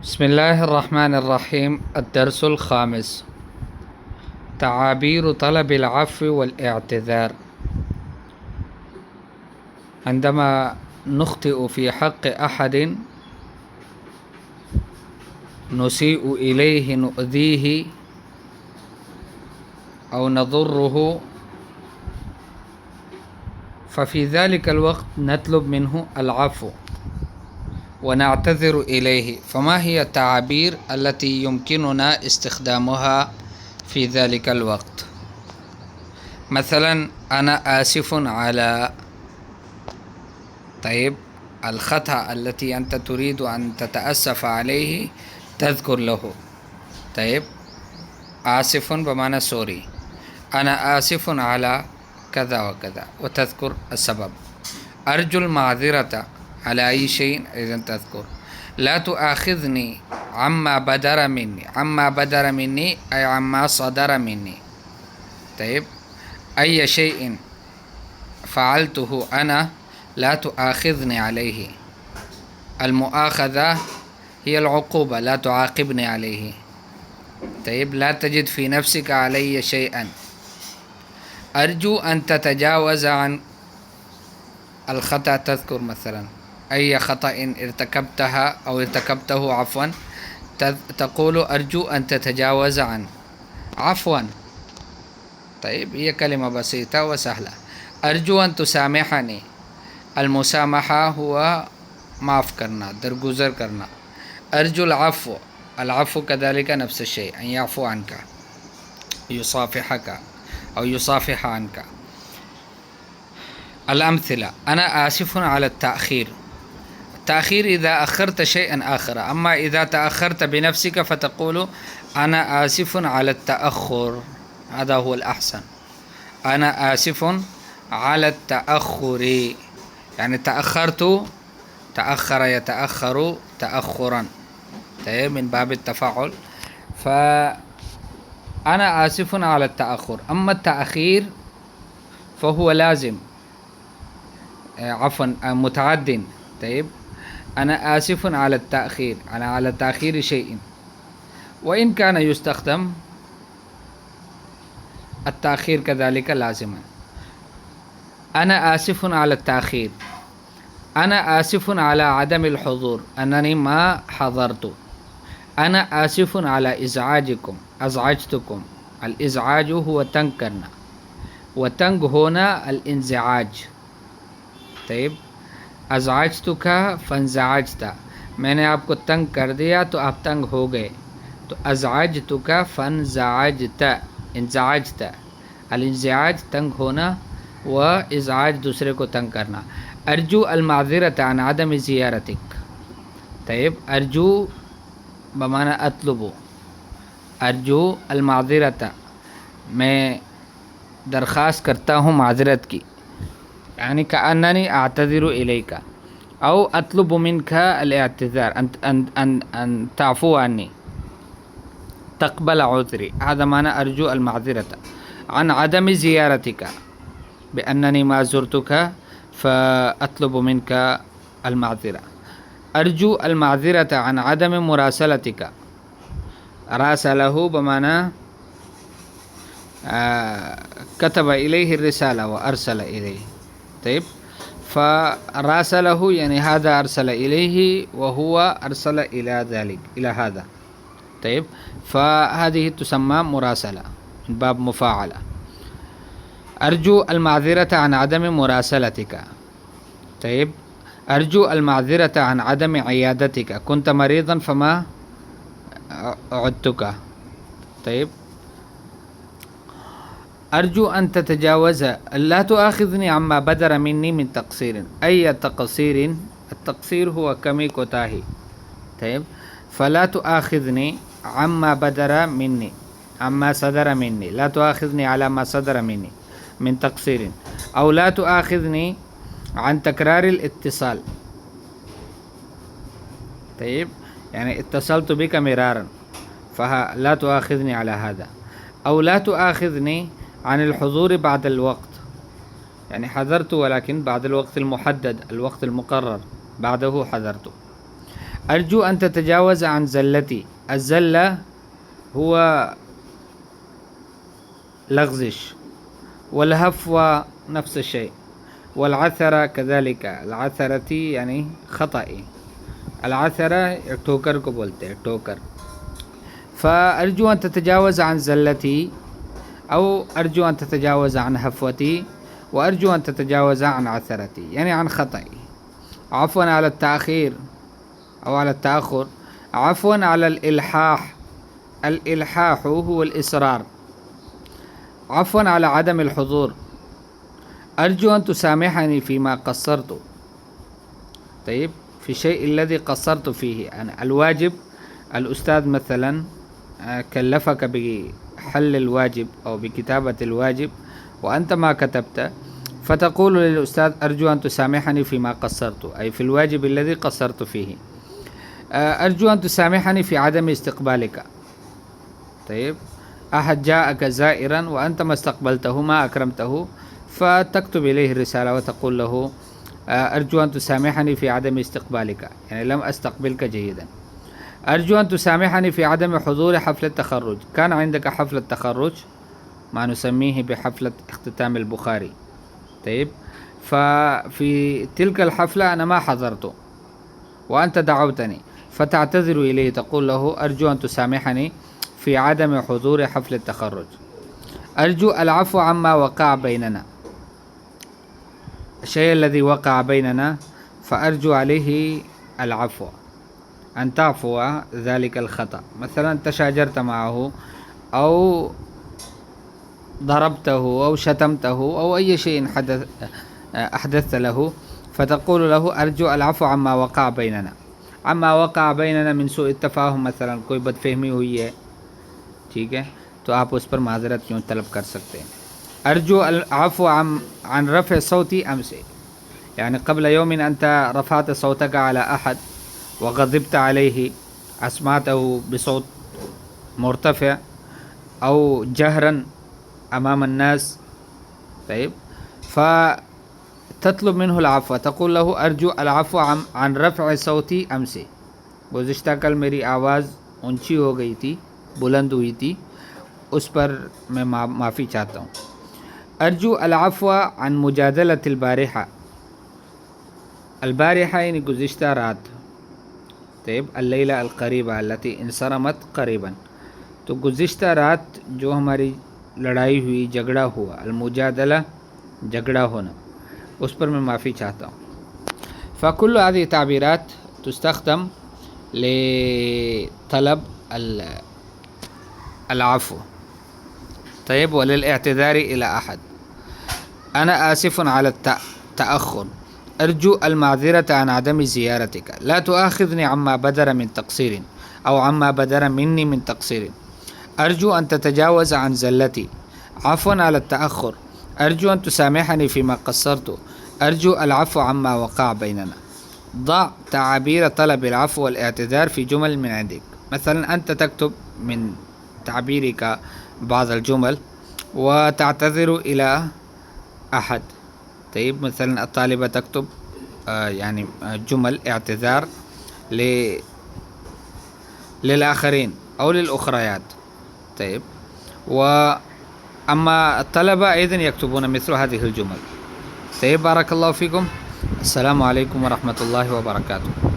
بسم الله الرحمن الرحيم. الدرس الخامس: تعابير طلب العفو والاعتذار. عندما نخطئ في حق أحد، نسيء إليه، نؤذيه أو نضره، ففي ذلك الوقت نطلب منه العفو ونعتذر إليه. فما هي التعابير التي يمكننا استخدامها في ذلك الوقت؟ مثلا أنا آسف على الخطأ التي أنت تريد أن تتأسف عليه، تذكر له آسف بمعنى سوري، أنا آسف على كذا وكذا، وتذكر السبب. أرجو المعذرة على أي شيء إذا تذكر. لا تؤاخذني عما بدر مني، عما بدر مني أي عما صدر مني. أي شيء فعلته أنا لا تؤاخذني عليه. المؤاخذة هي العقوبة، لا تعاقبني عليه. لا تجد في نفسك علي شيئا. أرجو أن تتجاوز عن الخطأ، تذكر مثلا أي خطأ ارتكبتها أو ارتكبته عفوا، تقول أرجو أن تتجاوز عنه عفوا. هي كلمة بسيطة وسهلة. أرجو أن تسامحني. المسامحة هو معاف کرنا، درگزر کرنا. أرجو العفو. العفو كذلك نفس الشيء، أن يعفو عنك، يصافحك أو يصافح عنك. الأمثلة: أنا آسف على التأخير. التأخير إذا أخرت شيئا آخر، أما إذا تأخرت بنفسك فتقول أنا آسف على التأخر، هذا هو الأحسن. أنا آسف على التأخر، يعني تأخرت، تأخر يتأخر تأخرا، من باب التفاعل. فأنا آسف على التأخر. أما التأخير فهو لازم، عفوا متعد. أنا آسف على التأخير، أنا على تأخير شيء. وإن كان يستخدم التأخير كذلك لازما. أنا آسف على التأخير. أنا آسف على عدم الحضور، أنني ما حضرت. أنا آسف على إزعاجكم، أزعجتكم. الإزعاج هو تنگ کرنا، وتنگ ہونا الانزعاج. ازعجتک فانزعجت، میں نے آپ کو تنگ کر دیا تو آپ تنگ ہو گئے. تو ازعجتک فانزعجت، انزعجت. الانزعاج تنگ ہونا، و ازعاج دوسرے کو تنگ کرنا. ارجو المعذرت عن عدم زیارتک. ارجو بمعنی اطلب. ارجو المعذرت، میں درخواست کرتا ہوں معذرت کی، یعنی کأننی اعتذر الیک، او اطلب منک الاعتذار، ان تعفو عنی، تقبل عذری. هذا معنى ارجو المعذرة عن عدم زيارتك، بأنني ما زرتك فأطلب منك المعذرة. أرجو المعذرة عن عدم مراسلتك. راسله بمعنى كتب إليه الرسالة وأرسل إليه. فراسله يعني هذا أرسل إليه وهو أرسل إلى ذلك، إلى هذا. فهذه تسمى مراسلة من باب مفاعلة. أرجو المعذرة عن عدم مراسلتك. أرجو المعذرة عن عدم عيادتك، كنت مريضا فما عدتك. أرجو أن تتجاوز. لا تؤاخذني عما بدر مني من تقصير. أي تقصير؟ التقصير هو كمي كوتاهي. فلا تؤاخذني عما بدر مني، عما صدر مني. لا تؤاخذني على ما صدر مني من تقصير. أو لا تؤاخذني عن تكرار الاتصال. يعني اتصلت بك مرارا، فلا تؤاخذني على هذا. أو لا تؤاخذني عن الحضور بعد الوقت، يعني حضرت ولكن بعد الوقت المحدد، الوقت المقرر بعده حضرت. أرجو أن تتجاوز عن زلتي. الزلة هو لغزش، والهفوة نفس الشيء، والعثرة كذلك. العثرة يعني خطأي، العثرة ٹھوکر کو بولتے ہیں، ٹھوکر. فأرجو أن تتجاوز عن زلتي، أو أرجو أن تتجاوز عن هفوتي، وأرجو أن تتجاوز عن عثرتي، يعني عن خطئي. عفوا على التأخير أو على التأخر. عفوا على الإلحاح. الإلحاح هو الإصرار. عفوا على عدم الحضور. أرجو أن تسامحني فيما قصرت. طيب، في الشيء الذي قصرت فيه أنا. الواجب، الأستاذ مثلا كلفك بحل الواجب أو بكتابة الواجب وأنت ما كتبت، فتقول للأستاذ أرجو أن تسامحني فيما قصرت، أي في الواجب الذي قصرت فيه. أرجو أن تسامحني في عدم استقبالك. طيب، أحد جاءك زائرا وأنت ما استقبلته، ما أكرمته، فتكتب إليه الرسالة وتقول له أرجو أن تسامحني في عدم استقبالك، يعني لم أستقبلك جيدا. أرجو أن تسامحني في عدم حضور حفل التخرج. كان عندك حفل التخرج، ما نسميه بحفلة اختتام البخاري. طيب، ففي تلك الحفلة أنا ما حضرت وأنت دعوتني، فتعتذر إليه، تقول له أرجو أن تسامحني في عدم حضور حفل التخرج. أرجو العفو عما وقع بيننا. الشيء الذي وقع بيننا فأرجو عليه العفو، أن تعفو ذلك الخطأ. مثلا تشاجرت معه أو ضربته أو شتمته أو أي شيء أحدثت له، فتقول له أرجو العفو عما وقع بيننا. عما وقع بيننا من سوء التفاهم، مثلا کوئی بد فہمی ہوئی ہے، ٹھیک ہے، تو آپ اس پر معذرت یوں طلب کر سکتے ہیں. أرجو العفو عن رفع صوتي أمس. يعني قبل يوم أنت رفعت صوتك على أحد وغضبت عليه، أسمعته بصوت مرتفع أو جهرا أمام الناس. طيب، فتطلب منه العفو، تقول له أرجو العفو عن رفع صوتي أمس. گزشتہ کل میری آواز اونچی ہو گئی تھی، بلند ہوئی تھی، اس پر میں معافی چاہتا ہوں. أرجو العفو عن مجادلة البارحة. البارحة يعني گزشتہ رات. طيب، الليلة القريبة التي انصرمت قريبا، تو گزشتہ رات جو ہماری لڑائی ہوئی، جھگڑا ہوا، المجادلہ جھگڑا ہونا، اس پر میں معافی چاہتا ہوں. فكل هذه تعبيرات تستخدم لطلب العفو. طيب، وللاعتذار إلى أحد. أنا آسف على التأخر. أرجو المعذرة عن عدم زيارتك. لا تؤاخذني عما بدر من تقصير أو عما بدر مني من تقصير. أرجو أن تتجاوز عن زلتي. عفوا على التأخر. أرجو أن تسامحني فيما قصرت. أرجو العفو عما وقع بيننا. ضع تعابير طلب العفو والاعتذار في جمل من عندك. مثلا أنت تكتب من تعبيرك بعض الجمل وتعتذر إلى أحد. طيب، مثلا الطالبة تكتب يعني جمل اعتذار للآخرين أو للأخريات. طيب، وأما الطلبة أيضا يكتبون مثل هذه الجمل. طيب، بارك الله فيكم. السلام عليكم ورحمة الله وبركاته.